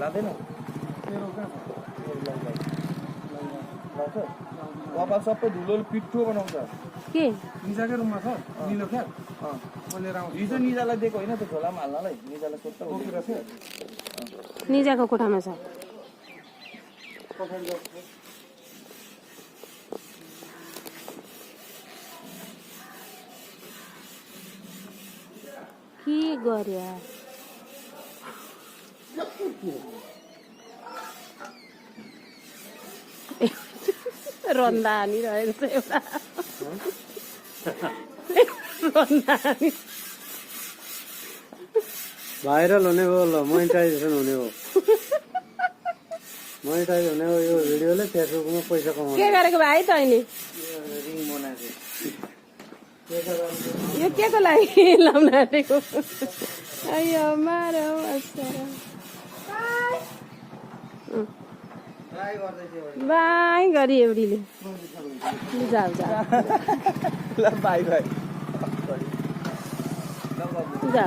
लाँदैन कपाल सबै धुलोले पिठो बनाउँछ के निजाकै रुममा छ निलो क्या म लिएर आउँछु हिजो निजालाई दिएको होइन त्यो झोलामा हाल्नलाई निजालाई सोध्छ बोकेर थियो निजाको कोठामा छ के गर्यो रन्दा हानिरहेको छ एउटा रन्दा हानी भाइरल हुने हो ल मोनिटाइजेसन हुने हो मोनिटाइज हुने हो यो भिडियोले फेसबुकमा पैसा कमाउने के गरेको भाइ तैँले रिङ बनाएको यो के को लागि लाउन आँटेको अಯ್यो मारो बाई गरी एउटीले जाऊ जा ल बाई बाई जा